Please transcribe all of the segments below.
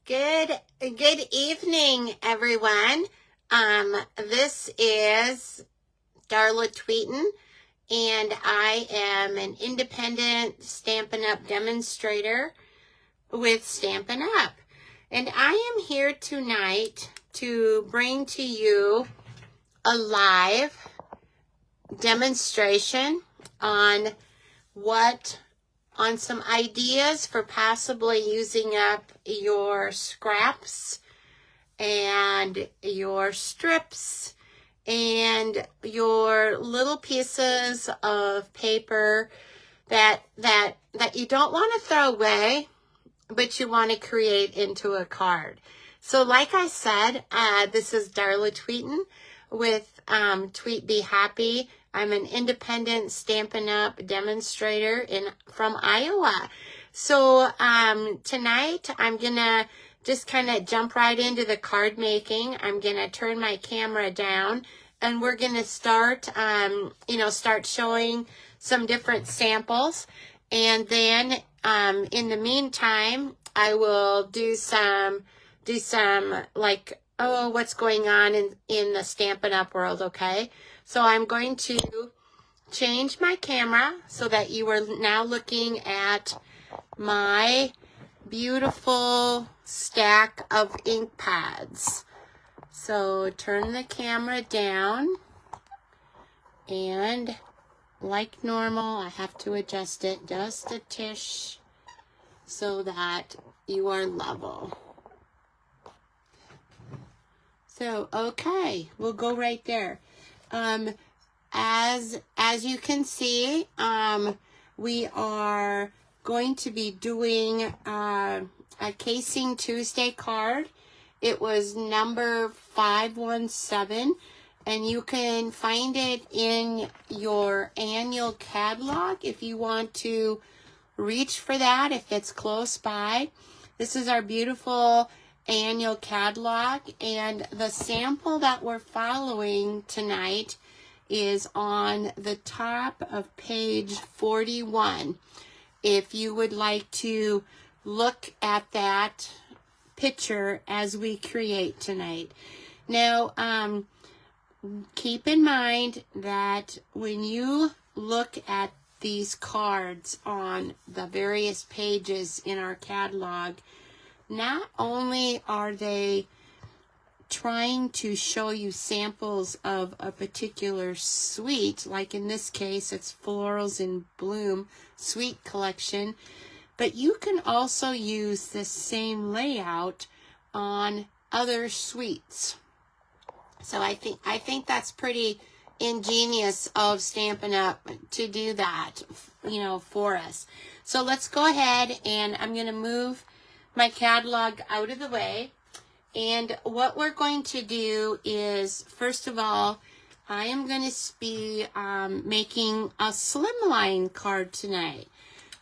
Good evening, everyone. This is Darla Tweeten, and I am an independent Stampin' Up! Demonstrator with Stampin' Up! And I am here tonight to bring to you a live demonstration on some ideas for possibly using up your scraps and your strips and your little pieces of paper that you don't want to throw away, but you want to create into a card. So like I said, this is Darla Tweeten with tweetbehappy. I'm an independent Stampin' Up! Demonstrator from Iowa. So tonight I'm going to just kind of jump right into the card making. I'm going to turn my camera down and we're going to start showing some different samples. And then in the meantime, I will do some like, what's going on in the Stampin' Up! World, okay? So I'm going to change my camera so that you are now looking at my beautiful stack of ink pads. So turn the camera down, and like normal, I have to adjust it just a tish so that you are level. So, okay, we'll go right there. As you can see, we are going to be doing a Casing Tuesday card. It was number 517, and you can find it in your annual catalog if you want to reach for that, if it's close by. This is our beautiful annual catalog, and the sample that we're following tonight is on the top of page 41. If you would like to look at that picture as we create tonight. Now, keep in mind that when you look at these cards on the various pages in our catalog, not only are they trying to show you samples of a particular suite, like in this case, it's Florals in Bloom Suite Collection, but you can also use the same layout on other suites. So I think that's pretty ingenious of Stampin' Up! To do that, for us. So let's go ahead, and I'm going to move my catalog out of the way. And what we're going to do is, first of all, I am going to be making a slimline card tonight.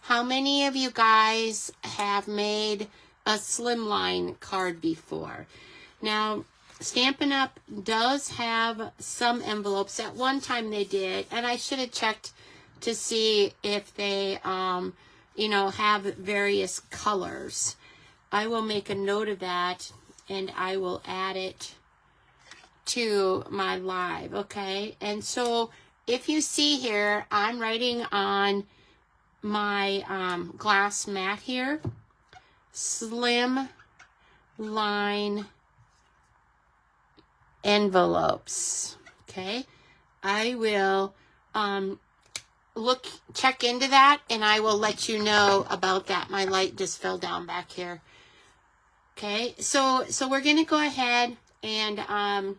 How many of you guys have made a slimline card before? Now, Stampin' Up! Does have some envelopes. At one time they did, and I should have checked to see if they, have various colors. I will make a note of that, and I will add it to my live, okay? And so if you see here, I'm writing on my glass mat here, slim line envelopes, okay? I will check into that, and I will let you know about that. My light just fell down back here. Okay, so we're going to go ahead and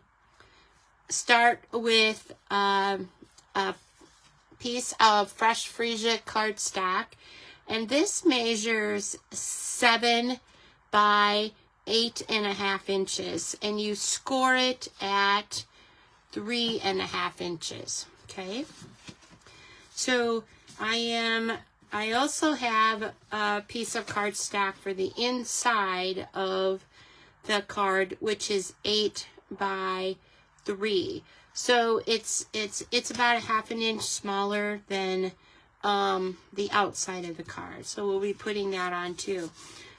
start with a piece of fresh freesia cardstock, and this measures 7 by 8.5 inches, and you score it at 3.5 inches. Okay, so I also have a piece of cardstock for the inside of the card, which is 8 by 3. So it's about a 1/2 inch smaller than the outside of the card. So we'll be putting that on too.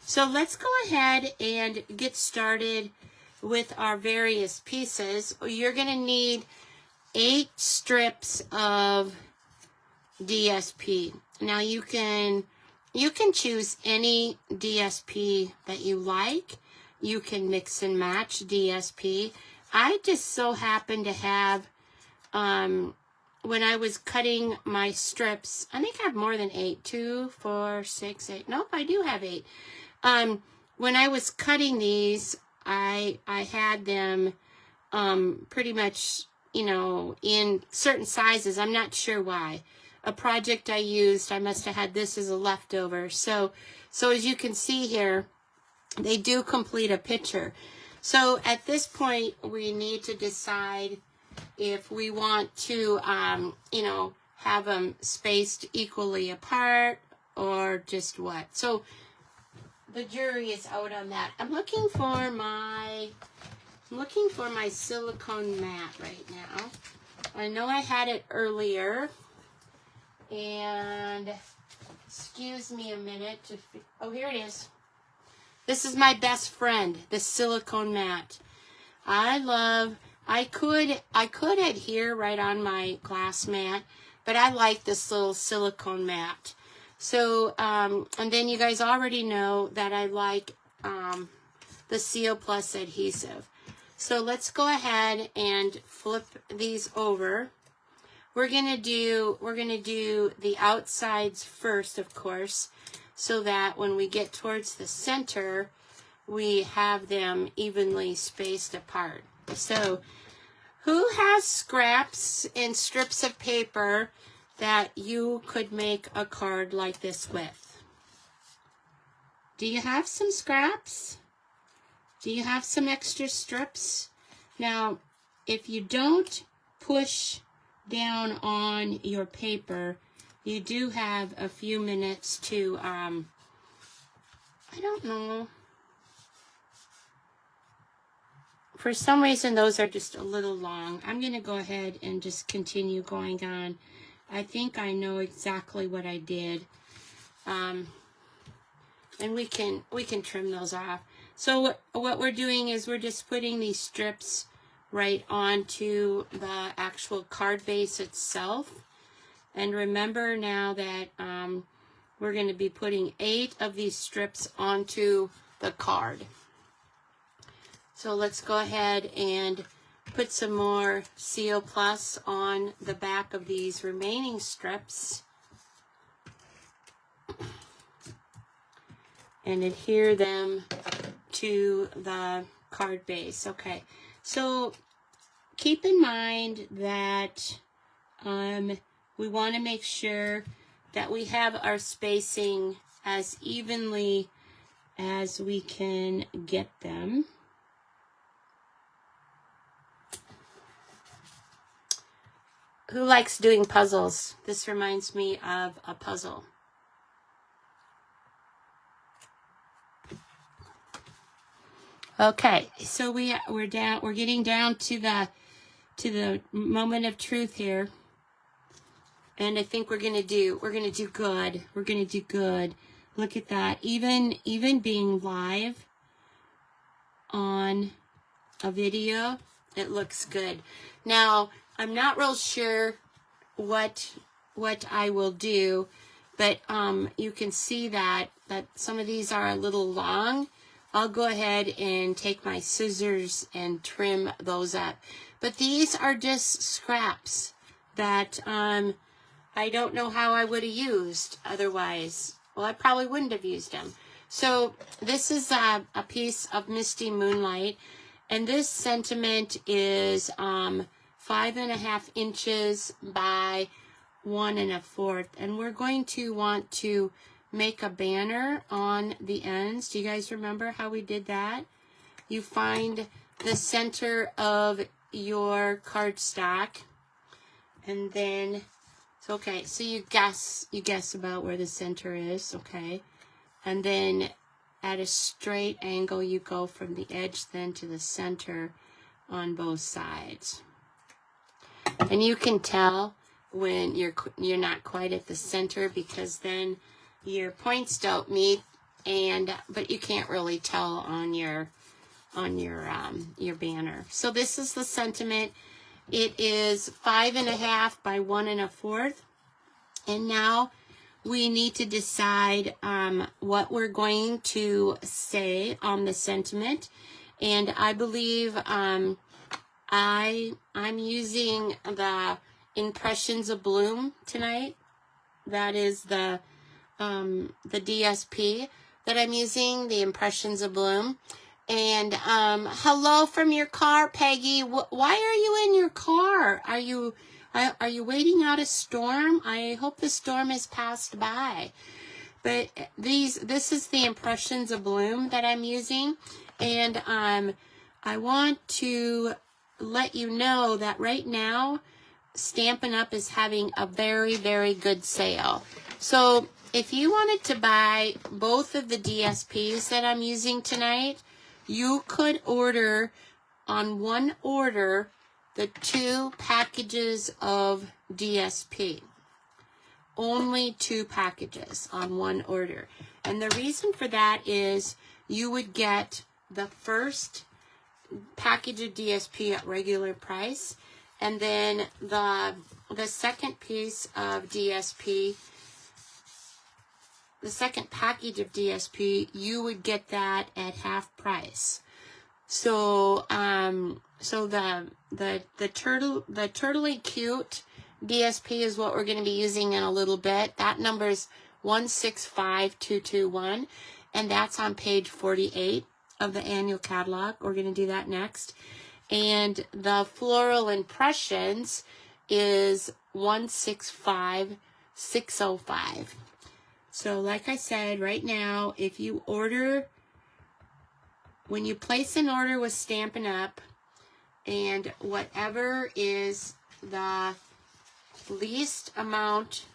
So let's go ahead and get started with our various pieces. You're going to need 8 strips of DSP. Now you can choose any DSP that you like. You can mix and match DSP. I just so happen to have, when I was cutting my strips, I think I have more than 8. 2, 4, 6, 8. Nope, I do have 8. When I was cutting these, I had them pretty much, you know, in certain sizes. I'm not sure why. A project I used, I must have had this as a leftover. So as you can see here, they do complete a picture. So at this point, we need to decide if we want to, you know, have them spaced equally apart or just what. So the jury is out on that. I'm looking for my silicone mat right now. I know I had it earlier. And excuse me a minute to, oh, here it is. This is my best friend, the silicone mat. I could adhere right on my glass mat, but I like this little silicone mat. So, and then you guys already know that I like the Seal Plus adhesive. So let's go ahead and flip these over. We're gonna do the outsides first, of course, so that when we get towards the center, we have them evenly spaced apart. So, who has scraps and strips of paper that you could make a card like this with? Do you have some scraps? Do you have some extra strips? Now, if you don't push down on your paper, you do have a few minutes to, I don't know. For some reason, those are just a little long. I'm going to go ahead and just continue going on. I think I know exactly what I did. And we can trim those off. So what we're doing is we're just putting these strips right onto the actual card base itself. And remember now that we're going to be putting 8 of these strips onto the card. So let's go ahead and put some more Seal Plus on the back of these remaining strips and adhere them to the card base. Okay. So keep in mind that we want to make sure that we have our spacing as evenly as we can get them. Who likes doing puzzles? This reminds me of a puzzle. Okay, so we're getting down to the moment of truth here. And I think we're gonna do good. We're gonna do good. Look at that. Even being live on a video, it looks good. Now, I'm not real sure what I will do, but you can see that some of these are a little long. I'll go ahead and take my scissors and trim those up. But these are just scraps that I don't know how I would have used otherwise. Well, I probably wouldn't have used them. So this is a piece of Misty Moonlight, and this sentiment is 5.5 inches by 1 1/4, and we're going to want to make a banner on the ends. Do you guys remember how we did that? You find the center of your cardstock, and then okay, so you guess about where the center is, okay? And then at a straight angle, you go from the edge then to the center on both sides. And you can tell when you're not quite at the center, because then your points don't meet but you can't really tell on your banner. So this is the sentiment. It is 5.5 by 1 1/4. And now we need to decide what we're going to say on the sentiment. And I believe I'm using the Impressions of Bloom tonight. That is the DSP that I'm using, the Impressions of Bloom. And hello from your car, Peggy. Why are you in your car? Are you waiting out a storm? I hope the storm has passed by. But this is the Impressions of Bloom that I'm using, and I want to let you know that right now Stampin' Up! Is having a very, very good sale. So if you wanted to buy both of the DSPs that I'm using tonight, you could order on one order the 2 packages of DSP. Only 2 packages on one order. And the reason for that is you would get the first package of DSP at regular price, and then the second piece of DSP, the second package of DSP, you would get that at half price. So the Turtly Cute DSP is what we're going to be using in a little bit. That number is 165221, and that's on page 48 of the annual catalog. We're going to do that next. And the Floral Impressions is 165605. So like I said, right now, if you order, when you place an order with Stampin' Up, and whatever is the least amount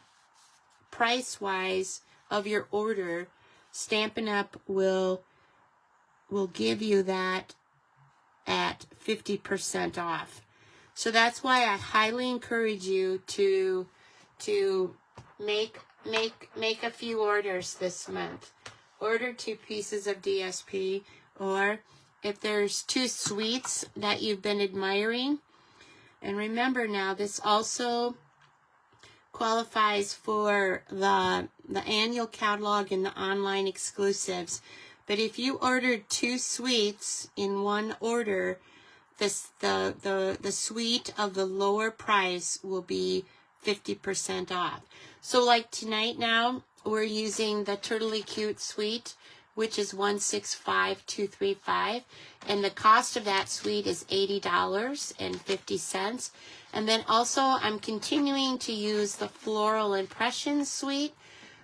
price-wise of your order, Stampin' Up will give you that at 50% off. So that's why I highly encourage you to make a few orders this month. Order 2 pieces of DSP, or if there's 2 suites that you've been admiring. And remember now, this also qualifies for the annual catalog and the online exclusives. But if you ordered 2 suites in one order, the suite of the lower price will be 50% off. So like tonight now, we're using the Turtly Cute suite, which is 165235, and the cost of that suite is $80.50. And then also I'm continuing to use the Floral Impressions suite,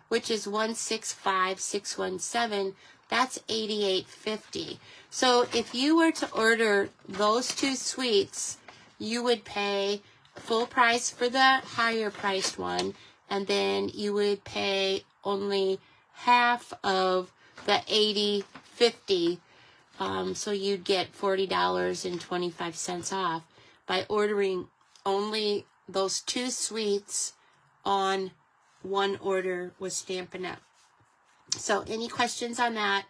which is 165617. That's $88.50. So if you were to order those 2 suites, you would pay full price for the higher priced one, and then you would pay only half of the $80.50. So you'd get $40.25 off by ordering only those 2 suites on one order with Stampin' Up. So any questions on that,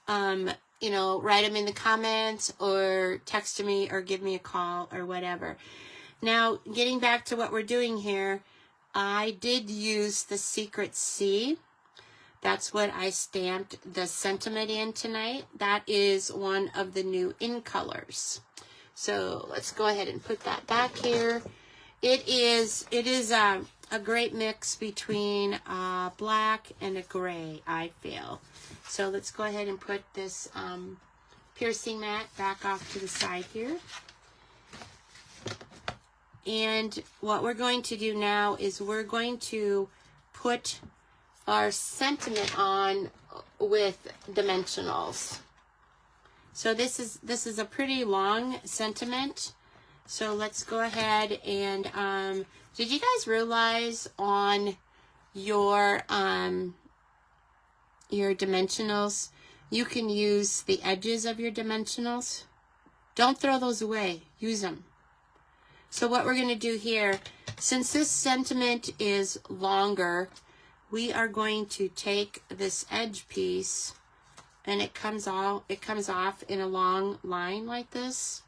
write them in the comments or text me or give me a call or whatever. Now, getting back to what we're doing here, I did use the Secret C. That's what I stamped the sentiment in tonight. That is one of the new in colors. So let's go ahead and put that back here. It is a great mix between black and a gray, I feel. So let's go ahead and put this piercing mat back off to the side here. And what we're going to do now is we're going to put our sentiment on with dimensionals. So this is a pretty long sentiment. So let's go ahead and did you guys realize on your dimensionals you can use the edges of your dimensionals? Don't throw those away. Use them. So what we're going to do here, since this sentiment is longer we are going to take this edge piece, and it comes off in a long line like this.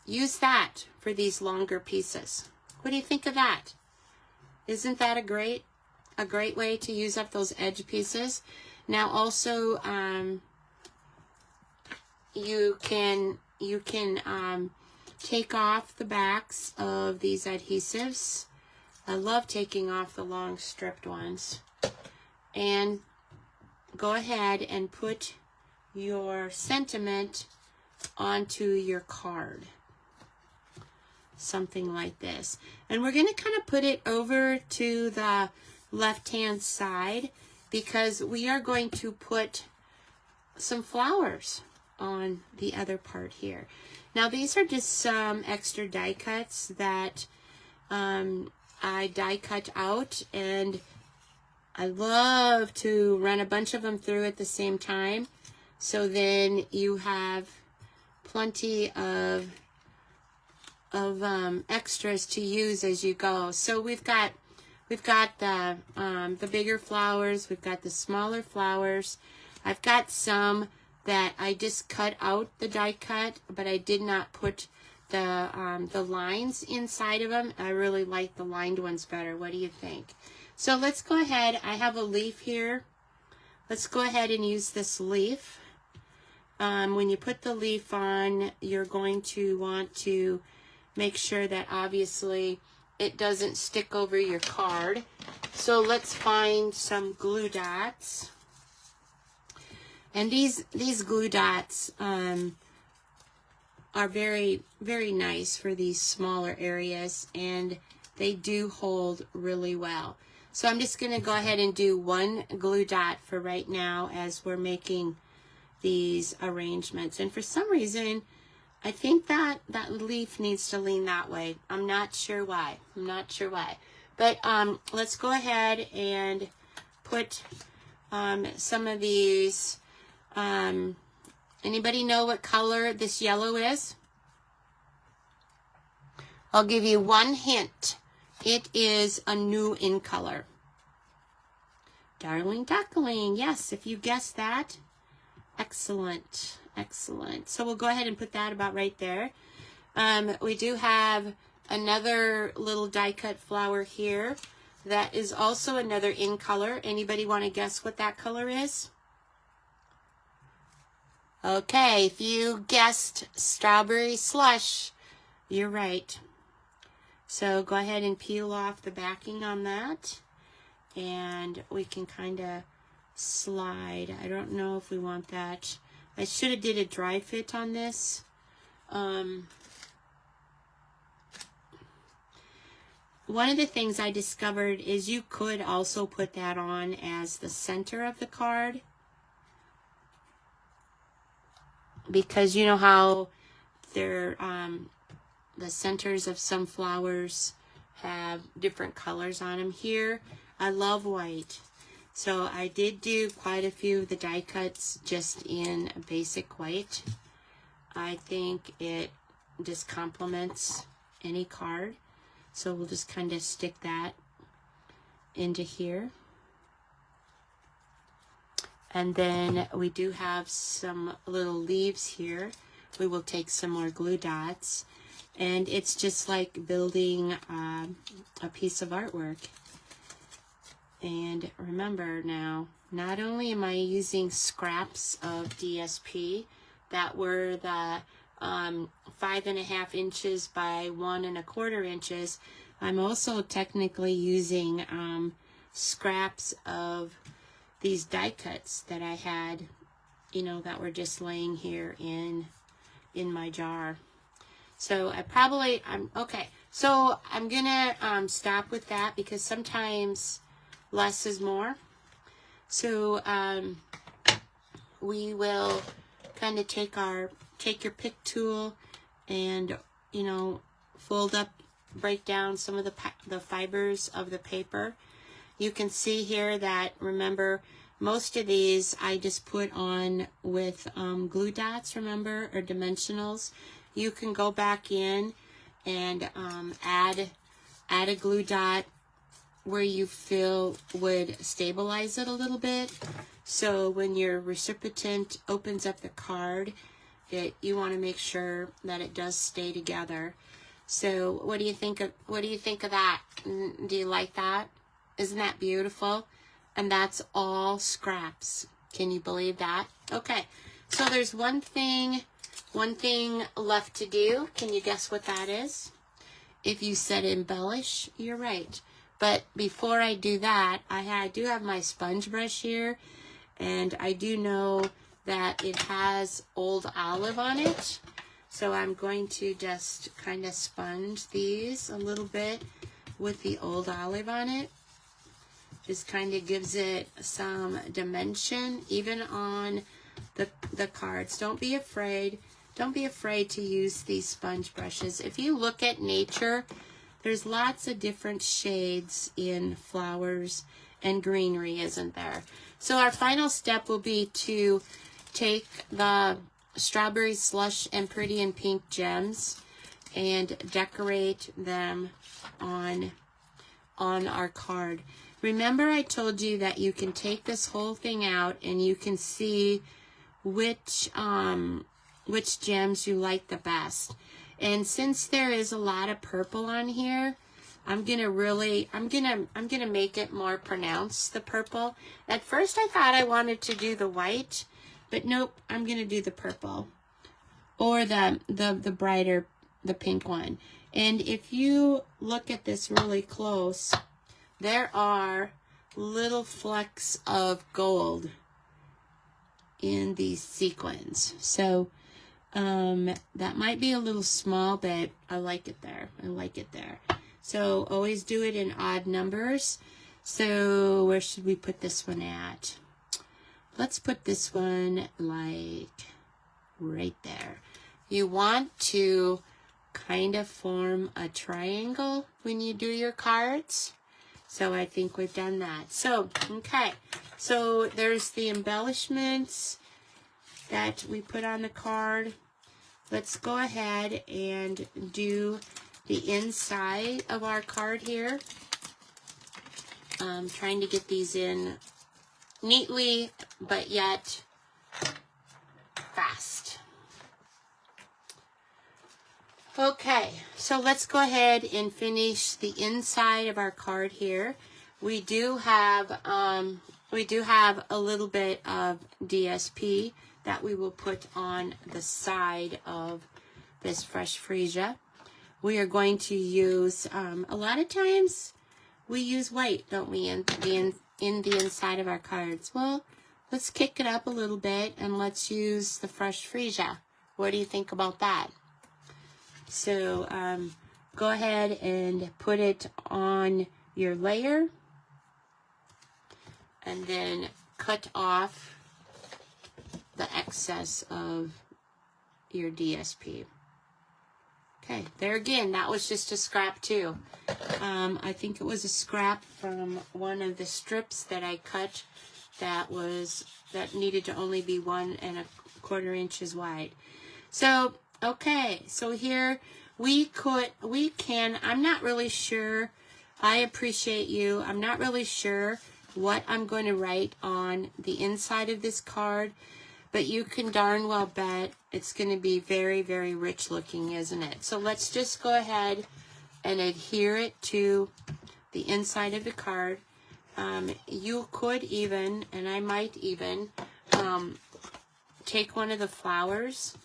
Use that for these longer pieces. What do you think of that? Isn't that a great way to use up those edge pieces? Now also, you can take off the backs of these adhesives. I love taking off the long stripped ones. And go ahead and put your sentiment onto your card. Something like this. And we're going to kind of put it over to the left-hand side because we are going to put some flowers on the other part here. Now these are just some extra die cuts that I die cut out, and I love to run a bunch of them through at the same time, so then you have plenty of extras to use as you go. So we've got the bigger flowers, we've got the smaller flowers. I've got some that I just cut out the die cut, but I did not put the lines inside of them. I really like the lined ones better. What do you think? So let's go ahead. I have a leaf here. Let's go ahead and use this leaf. When you put the leaf on, you're going to want to make sure that obviously it doesn't stick over your card. So let's find some glue dots. And these glue dots are very, very nice for these smaller areas, and they do hold really well. So I'm just going to go ahead and do one glue dot for right now as we're making these arrangements. And for some reason, I think that leaf needs to lean that way. I'm not sure why. But let's go ahead and put some of these. Anybody know what color this yellow is? I'll give you one hint. It is a new in color. Darling Duckling. Yes, if you guessed that. Excellent. Excellent. So we'll go ahead and put that about right there. We do have another little die cut flower here that is also another in color. Anybody want to guess what that color is? Okay, if you guessed strawberry slush, you're right. So go ahead and peel off the backing on that, and we can kind of slide. I don't know if we want that. I should have did a dry fit on this. One of the things I discovered is you could also put that on as the center of the card, because you know how they're the centers of some flowers have different colors on them. Here I love white, so I did do quite a few of the die cuts just in basic white. I think it just complements any card, so we'll just kind of stick that into here. And then we do have some little leaves here. We will take some more glue dots. And it's just like building a piece of artwork. And remember now, not only am I using scraps of DSP that were the 5.5 inches by 1 1/4 inches, I'm also technically using scraps of these die cuts that I had, you know, that were just laying here in my jar. So okay. So I'm gonna stop with that because sometimes less is more. So we will kind of take your pick tool and, you know, fold up, break down some of the fibers of the paper. You can see here that, remember, most of these I just put on with glue dots, remember, or dimensionals. You can go back in and add a glue dot where you feel would stabilize it a little bit. So when your recipient opens up the card, you want to make sure that it does stay together. So what do you think of that? Do you like that? Isn't that beautiful? And that's all scraps. Can you believe that? Okay. So there's one thing left to do. Can you guess what that is? If you said embellish, you're right. But before I do that, I do have my sponge brush here, and I do know that it has Old Olive on it. So I'm going to just kind of sponge these a little bit with the Old Olive on it. Just kind of gives it some dimension, even on the cards. Don't be afraid. Don't be afraid to use these sponge brushes. If you look at nature, there's lots of different shades in flowers and greenery, isn't there? So our final step will be to take the Strawberry Slush and Pretty in Pink gems and decorate them on our card. Remember, I told you that you can take this whole thing out and you can see which gems you like the best. And since there is a lot of purple on here, I'm gonna make it more pronounced, the purple. At first I thought I wanted to do the white, but nope, I'm gonna do the purple or the brighter, the pink one. And if you look at this really close, there are little flecks of gold in these sequins. So that might be a little small, but I like it there. I like it there. So always do it in odd numbers. So where should we put this one at? Let's put this one like right there. You want to kind of form a triangle when you do your cards. So I think we've done that. So, okay. So there's the embellishments that we put on the card. Let's go ahead and do the inside of our card here. I'm trying to get these in neatly, but yet fast. Okay, so let's go ahead and finish the inside of our card here. We do have a little bit of DSP that we will put on the side of this fresh freesia. We are going to use, a lot of times we use white, don't we, in the inside of our cards. Well, let's kick it up a little bit and let's use the fresh freesia. What do you think about that? So go ahead and put it on your layer and then cut off the excess of your DSP. Okay, there again, that was just a scrap too. I think it was a scrap from one of the strips that I cut that needed to only be 1 1/4 inches wide. So, okay, so here we can, I'm not really sure, I appreciate you, I'm not really sure what I'm going to write on the inside of this card, but you can darn well bet it's going to be very, very rich looking, isn't it? So let's just go ahead and adhere it to the inside of the card. You could even, and I might even, take one of the flowers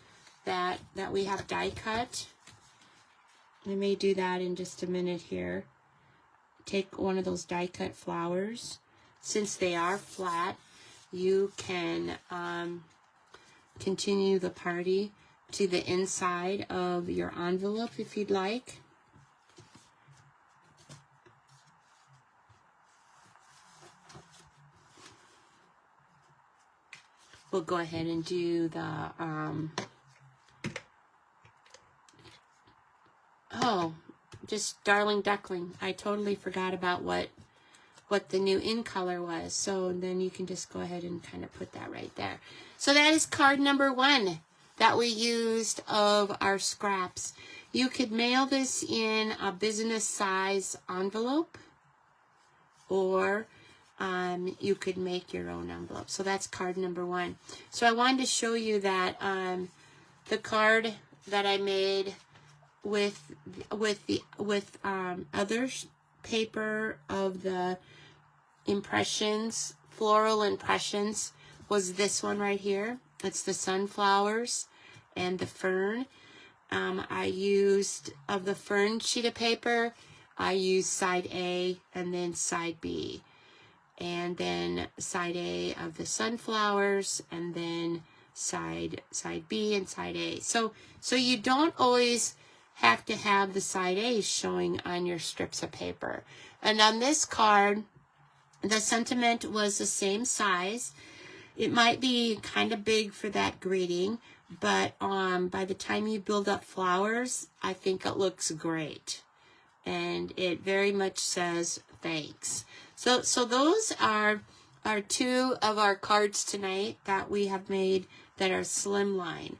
that we have die cut. I may do that in just a minute here. Take one of those die cut flowers. Since they are flat, you can continue the party to the inside of your envelope if you'd like. We'll go ahead and do the, just Darling Duckling. I totally forgot about what the new in color was. So then you can just go ahead and kind of put that right there. So that is card number 1 that we used of our scraps. You could mail this in a business size envelope. or you could make your own envelope. So that's card number 1. So I wanted to show you that the card that I made with other paper of the impressions, floral impressions, was this one right here. It's the sunflowers and the fern. I used, of the fern sheet of paper, I used side A and then side B. And then side A of the sunflowers, and then side B and side A. So you don't always have to have the side A showing on your strips of paper. And on this card, the sentiment was the same size. It might be kind of big for that greeting, but by the time you build up flowers, I think it looks great. And it very much says thanks. So those are 2 of our cards tonight that we have made that are slimline.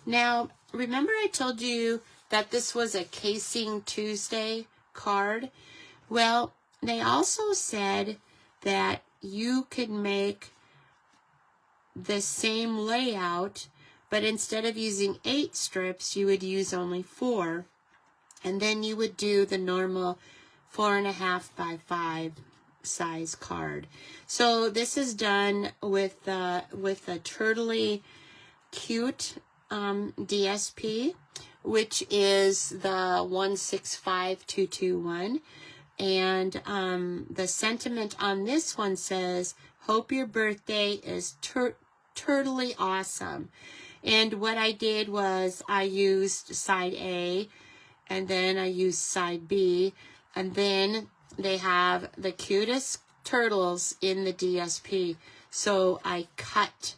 Now, remember I told you that this was a Casing Tuesday card? Well, they also said that you could make the same layout, but instead of using 8 strips, you would use only 4. And then you would do the normal 4.5 by 5 size card. So this is done with a turtly cute DSP, which is the 165221. And the sentiment on this one says, hope your birthday is turtly awesome. And what I did was I used side A, and then I used side B, and then they have the cutest turtles in the DSP. So I cut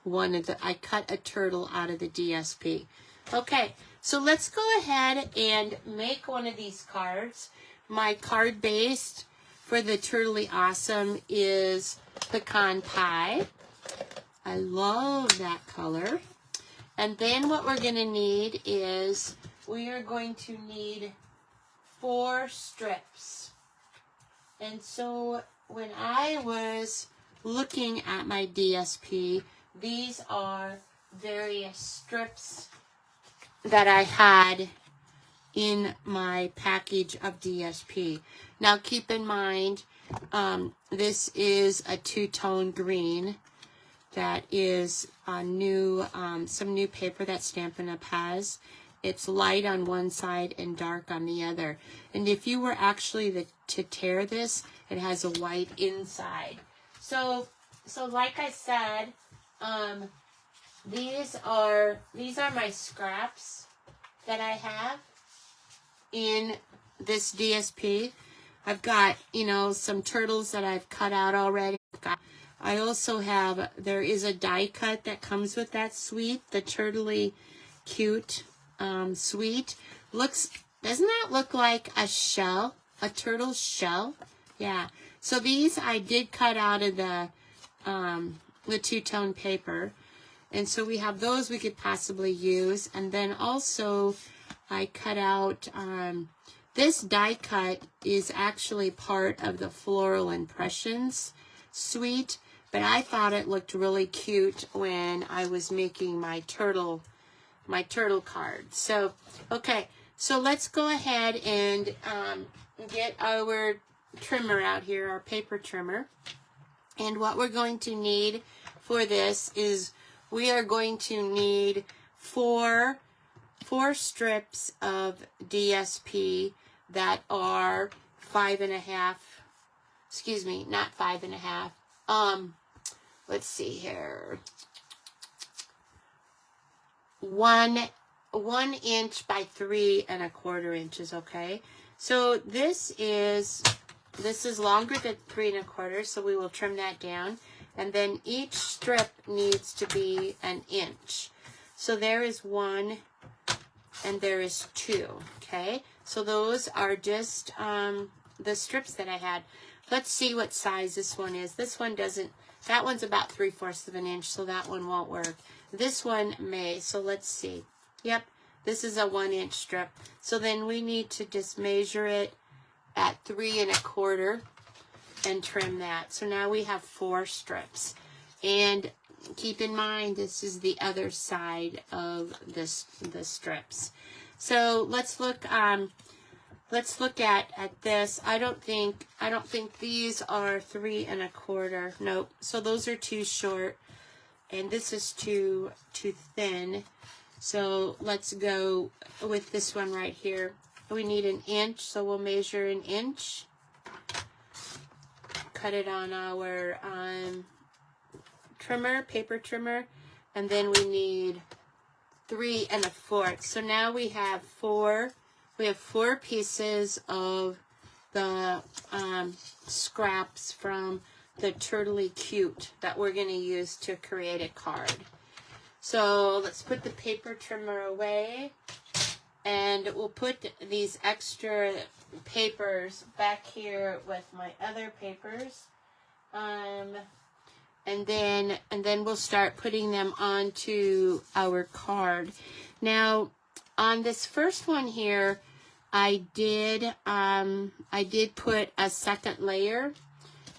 a turtle out of the DSP. Okay, so let's go ahead and make one of these cards. My card base for the Turtly Awesome is Pecan Pie. I love that color. And then what we're going to need is, we are going to need 4 strips. And so when I was looking at my DSP, these are various strips that I had in my package of DSP. Now keep in mind, this is a 2-tone green. That is a new, some new paper that Stampin' Up! Has. It's light on one side and dark on the other. And if you were actually to tear this, it has a white inside. So like I said, these are my scraps that I have in this DSP. I've got, some turtles that I've cut out already. I also have, there is a die cut that comes with that suite, the Turtly Cute suite. Doesn't that look like a shell? A turtle shell? Yeah. So these I did cut out of the 2-tone paper. And so we have those we could possibly use. And then also I cut out, this die cut is actually part of the Floral Impressions suite. But I thought it looked really cute when I was making my turtle card. So, okay. So let's go ahead and get our trimmer out here, our paper trimmer. And what we're going to need for this is we are going to need 4 strips of DSP that are 5.5, excuse me, not 5.5. Let's see here. 1 inch by 3.25 inches, okay? So this is longer than 3.25, so we will trim that down. And then each strip needs to be 1 inch. So there is 1 and there is 2, okay? So those are just the strips that I had. Let's see what size this one is. This one doesn't, that one's about 3/4 of an inch, so that one won't work. This one may, so let's see. Yep, this is a 1 inch strip. So then we need to just measure it at 3.25. and trim that. So now we have 4 strips. And keep in mind, this is the other side of the strips. So let's look at this. I don't think these are 3 1/4. Nope. So those are too short, and this is too thin. So let's go with this one right here. We need 1 inch, so we'll measure 1 inch. Cut it on our trimmer, paper trimmer, and then we need 3 1/4. So now we have 4 pieces of the scraps from the Turtley Cute that we're going to use to create a card. So let's put the paper trimmer away, and we'll put these extra papers back here with my other papers. And then we'll start putting them onto our card. Now, on this first one here, I did put a second layer,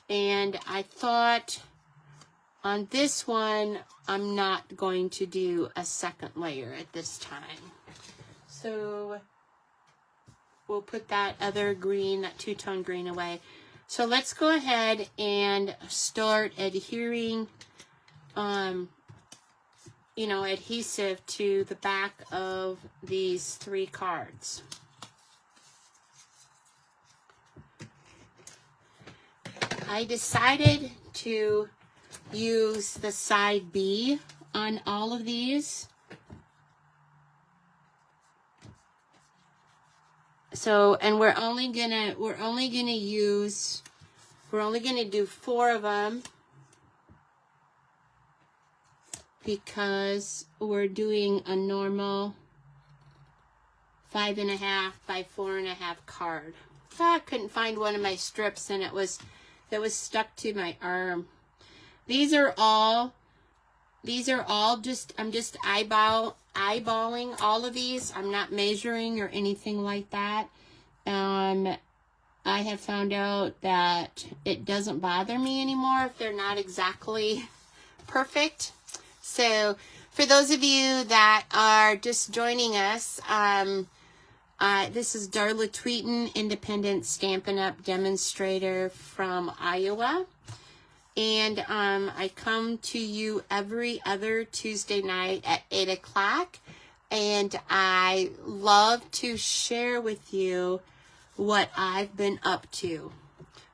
and I thought on this one I'm not going to do a second layer at this time. So we'll put that other green, that two-tone green, away. So let's go ahead and start adhering, adhesive to the back of these 3 cards. I decided to use the side B on all of these. So, and we're only gonna do 4 of them because we're doing a normal 5 1/2 by 4 1/2 card. I couldn't find one of my strips, and it was stuck to my arm. These are all just, I'm just eyeballing all of these. I'm not measuring or anything like that. I have found out that it doesn't bother me anymore if they're not exactly perfect. So for those of you that are just joining us, this is Darla Tweeten, independent Stampin' Up! Demonstrator from Iowa. And I come to you every other Tuesday night at 8 o'clock. And I love to share with you what I've been up to,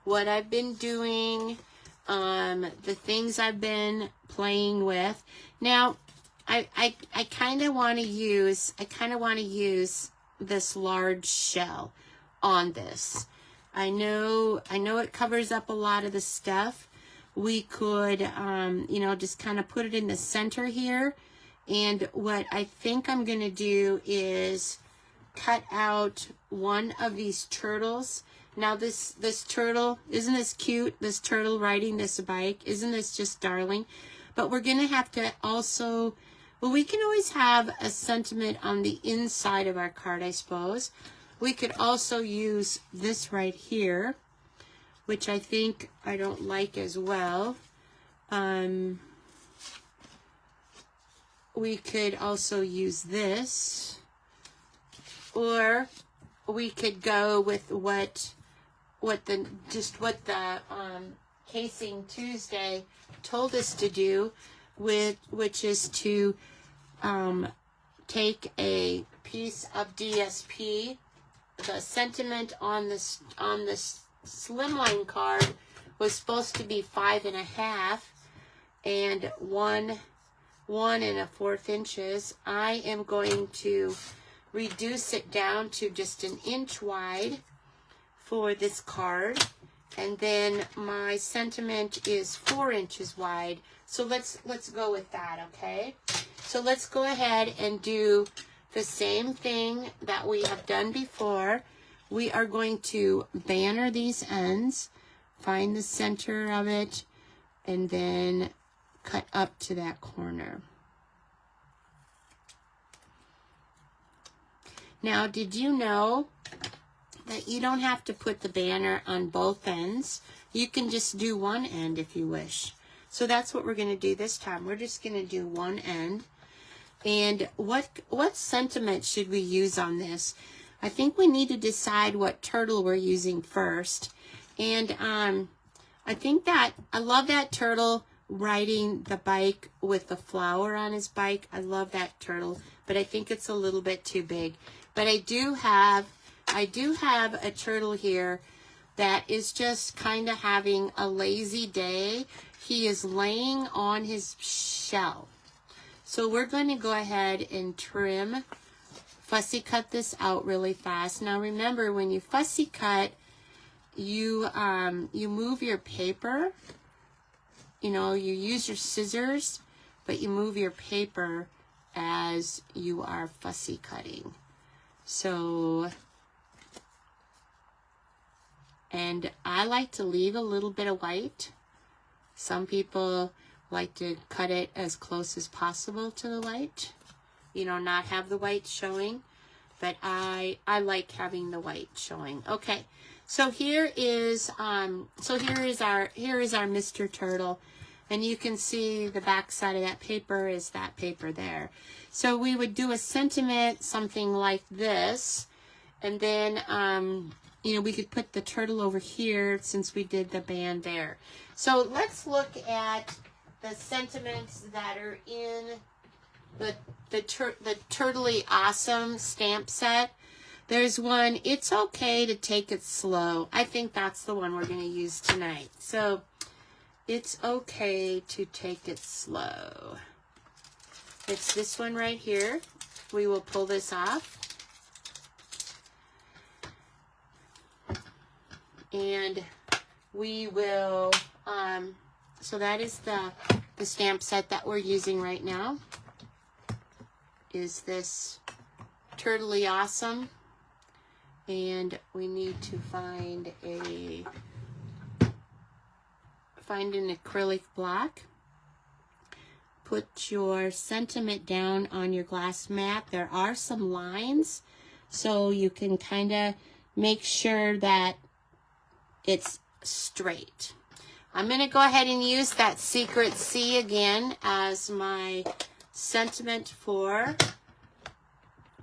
what I've been doing, the things I've been playing with. Now, I kind of want to use this large shell on this. I know it covers up a lot of the stuff. We could, just kind of put it in the center here. And what I think I'm going to do is cut out one of these turtles. Now this turtle, isn't this cute? This turtle riding this bike. Isn't this just darling? But we're going to have to also, well, we can always have a sentiment on the inside of our card, I suppose. We could also use this right here, which I think I don't like as well. We could also use this, or we could go with what the Casing Tuesday told us to do, which is to take a piece of DSP. The sentiment on this slimline card was supposed to be 5 1/2 and 1 1/4 inches. I am going to reduce it down to just 1 inch wide for this card, and then my sentiment is 4 inches wide. So let's go with that, okay? So let's go ahead and do the same thing that we have done before. We are going to banner these ends, find the center of it, and then cut up to that corner. Now, did you know that you don't have to put the banner on both ends. You can just do one end if you wish. So that's what we're going to do this time. We're just going to do one end. And what sentiment should we use on this? I think we need to decide what turtle we're using first. And I think that I love that turtle riding the bike with the flower on his bike. I love that turtle, but I think it's a little bit too big. But I do have a turtle here that is just kind of having a lazy day. He is laying on his shell. So we're going to go ahead and trim, fussy cut this out really fast. Now remember, when you fussy cut, you move your paper. You know, you use your scissors, but you move your paper as you are fussy cutting. So, and I like to leave a little bit of white. Some people like to cut it as close as possible to the white, you know, not have the white showing, but I like having the white showing. Okay, so here is our Mr. Turtle, and you can see the back side of that paper is that paper there. So we would do a sentiment, something like this, and then you know, we could put the turtle over here since we did the band there. So let's look at the sentiments that are in the Turtly Awesome stamp set. There's one, it's okay to take it slow. I think that's the one we're going to use tonight. So it's okay to take it slow. It's this one right here. We will pull this off. And we will, so that is the stamp set that we're using right now. Is this Turtly Awesome. And we need to find an acrylic block. Put your sentiment down on your glass mat. There are some lines, so you can kind of make sure that it's straight. I'm going to go ahead and use that Secret C again as my sentiment for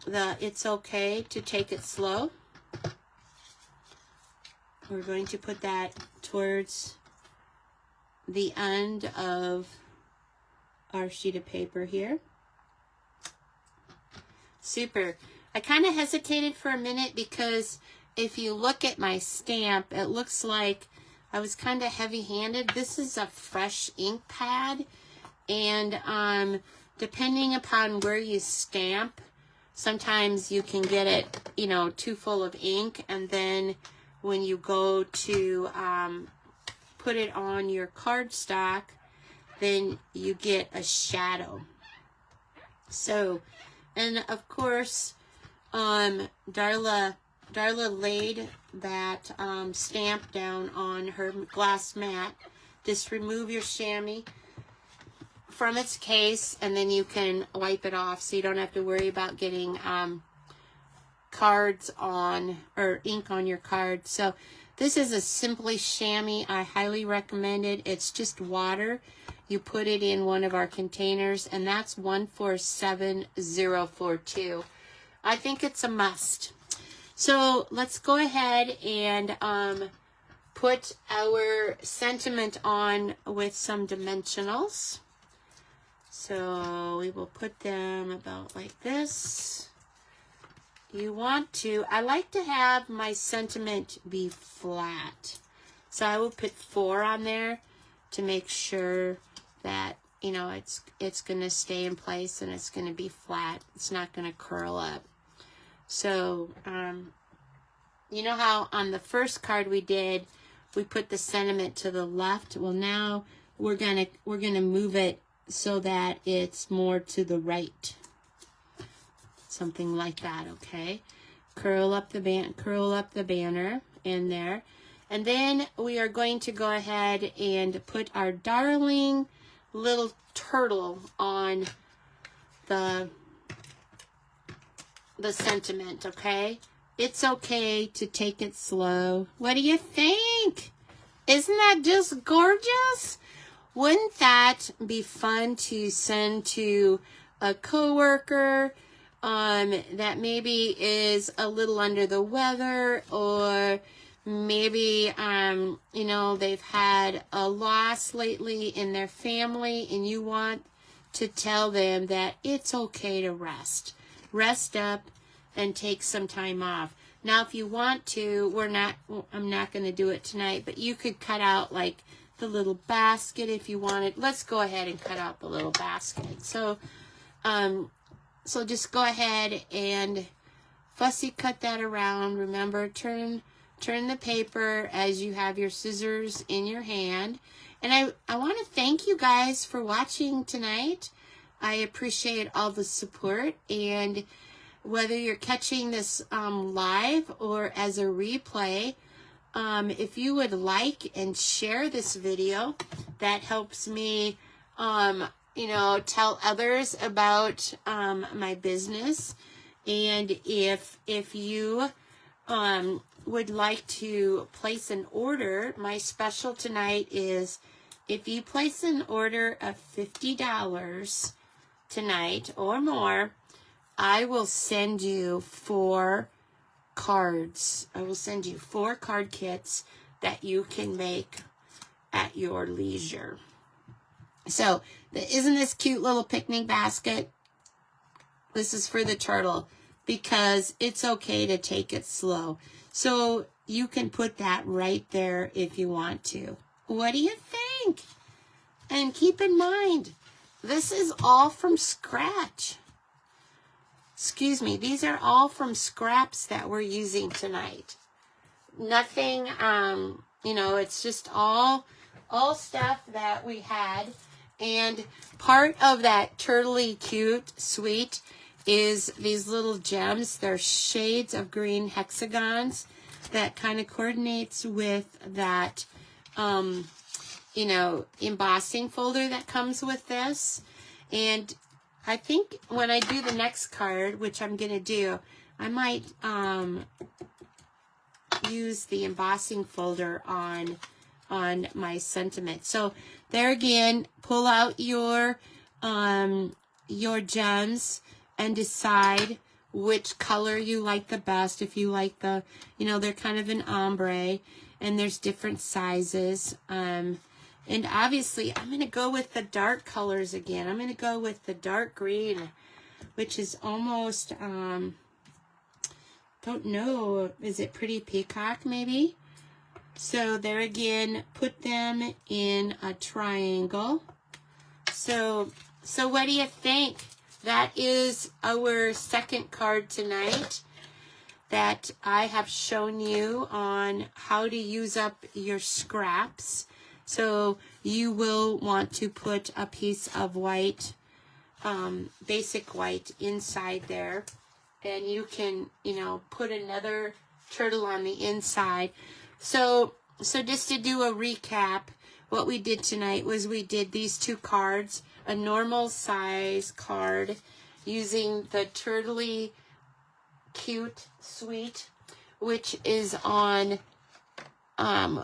the It's Okay to Take It Slow. We're going to put that towards the end of our sheet of paper here. Super. I kind of hesitated for a minute because if you look at my stamp, it looks like I was kind of heavy-handed. This is a fresh ink pad, and depending upon where you stamp, sometimes you can get it, you know, too full of ink, and then when you go to put it on your cardstock, then you get a shadow. So, and of course, Darla laid that stamp down on her glass mat. Just remove your chamois from its case, and then you can wipe it off so you don't have to worry about getting cards on, or ink on your card. So this is a Simply Chamois. I highly recommend it. It's just water. You put it in one of our containers, and that's 147042. I think it's a must. So let's go ahead and put our sentiment on with some dimensionals. So we will put them about like this. You want to, I like to have my sentiment be flat. So I will put 4 on there to make sure that, you know, it's going to stay in place and it's going to be flat. It's not going to curl up. So, you know how on the first card we did, we put the sentiment to the left. Well, now we're gonna move it so that it's more to the right. Something like that, okay? Curl up the banner in there. And then we are going to go ahead and put our darling little turtle on the sentiment, okay? It's okay to take it slow. What do you think? Isn't that just gorgeous? Wouldn't that be fun to send to a coworker that maybe is a little under the weather, or maybe, you know, they've had a loss lately in their family, and you want to tell them that it's okay to rest. Rest up and take some time off. Now, if you want to, I'm not going to do it tonight, but you could cut out like the little basket if you wanted. Let's go ahead and cut out the little basket. So just go ahead and fussy cut that around. Remember, turn the paper as you have your scissors in your hand. And I want to thank you guys for watching tonight. I appreciate all the support, and whether you're catching this live or as a replay, if you would like and share this video, that helps me, you know, tell others about my business. And if you would like to place an order, my special tonight is if you place an order of $50 tonight or more, I will send you 4 cards. I will send you 4 card kits that you can make at your leisure. So, isn't this cute little picnic basket? This is for the turtle because it's okay to take it slow. So, you can put that right there if you want to. What do you think? And keep in mind, this is all from scratch. Excuse me, these are all from scraps that we're using tonight. Nothing, you know, it's just all stuff that we had. And part of that turtly cute sweet is these little gems. They're shades of green hexagons that kind of coordinates with that, you know, embossing folder that comes with this. And I think when I do the next card, which I'm going to do, I might use the embossing folder on my sentiment. So there again, pull out your gems and decide which color you like the best. If you like the, you know, they're kind of an ombre, and there's different sizes. And obviously, I'm going to go with the dark colors again. I'm going to go with the dark green, which is almost, don't know, is it Pretty Peacock maybe? So there again, put them in a triangle. So what do you think? That is our second card tonight that I have shown you on how to use up your scraps. So you will want to put a piece of white, basic white inside there. And you can, you know, put another turtle on the inside. So just to do a recap, what we did tonight was we did these 2 cards, a normal size card using the turtly cute sweet, which is on,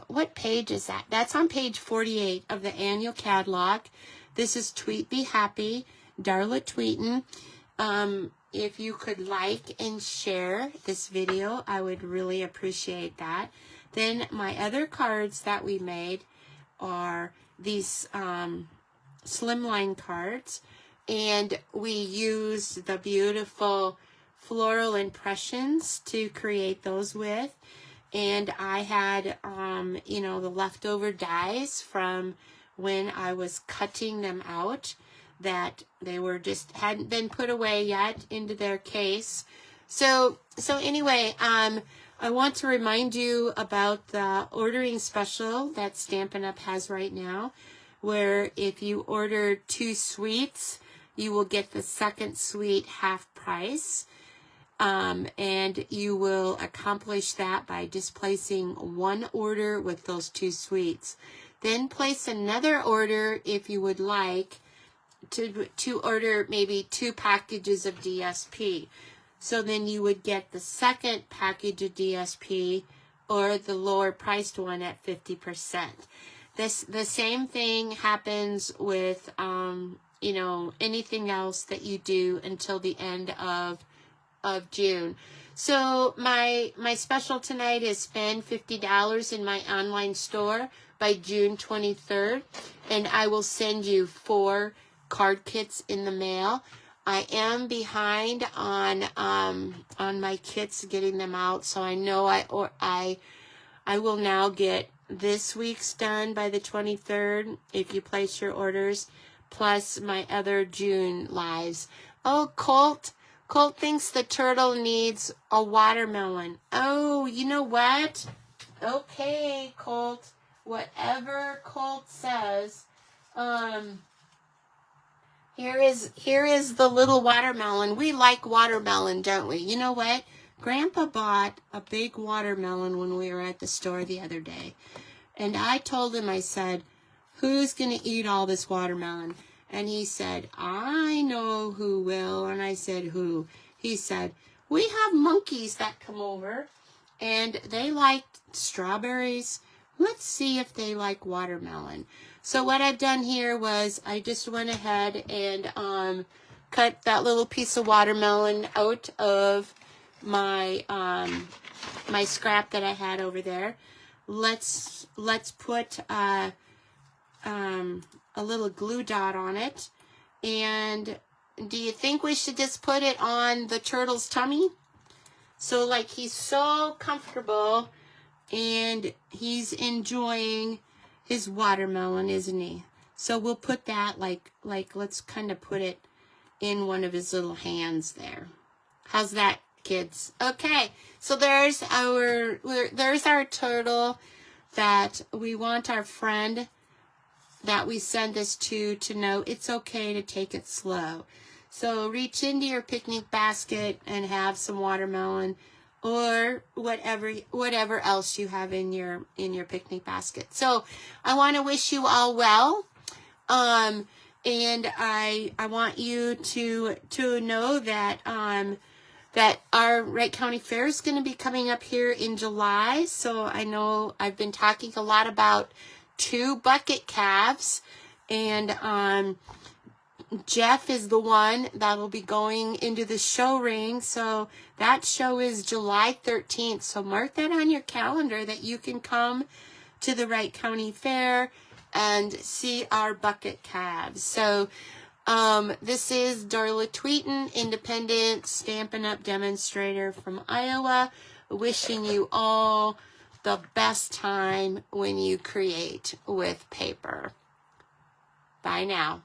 what page is that? That's on page 48 of the annual catalog. This is Tweet Be Happy, Darla Tweeten. If you could like and share this video, I would really appreciate that. Then my other cards that we made are these slimline cards, and we used the beautiful floral impressions to create those with. And I had, you know, the leftover dies from when I was cutting them out, that they were just hadn't been put away yet into their case. So anyway, I want to remind you about the ordering special that Stampin' Up! Has right now, where if you order 2 sweets, you will get the second sweet half price. And you will accomplish that by just placing 1 order with those 2 sweets. Then place another order if you would like to order maybe 2 packages of DSP. So then you would get the second package of DSP or the lower priced one at 50%. The same thing happens with, you know, anything else that you do until the end of June. So my special tonight is spend $50 in my online store by June 23rd, and I will send you 4 card kits in the mail. I am behind on my kits, getting them out, so I know I will now get this week's done by the 23rd if you place your orders, plus my other June lives. Oh, Colt thinks the turtle needs a watermelon. Oh, you know what? Okay, Colt. Whatever Colt says. Here is the little watermelon. We like watermelon, don't we? You know what? Grandpa bought a big watermelon when we were at the store the other day. And I told him, I said, who's going to eat all this watermelon? And he said, I know who will. And I said, who? He said, we have monkeys that come over, and they like strawberries. Let's see if they like watermelon. So what I've done here was I just went ahead and cut that little piece of watermelon out of my my scrap that I had over there. Let's put a little glue dot on it. And do you think we should just put it on the turtle's tummy? So like he's so comfortable and he's enjoying his watermelon, isn't he? So we'll put that like let's kind of put it in one of his little hands there. How's that, kids? Okay, so there's our turtle that we want our friend that we send this to know it's okay to take it slow. So reach into your picnic basket and have some watermelon or whatever else you have in your picnic basket. So I want to wish you all well. And I want you to know that that our Wright County Fair is going to be coming up here in July. So I know I've been talking a lot about 2 bucket calves, and Jeff is the one that will be going into the show ring. So that show is July 13th. So mark that on your calendar that you can come to the Wright County Fair and see our bucket calves. So this is Darla Tweeten, independent Stampin' Up! Demonstrator from Iowa, wishing you all the best time when you create with paper. Bye now.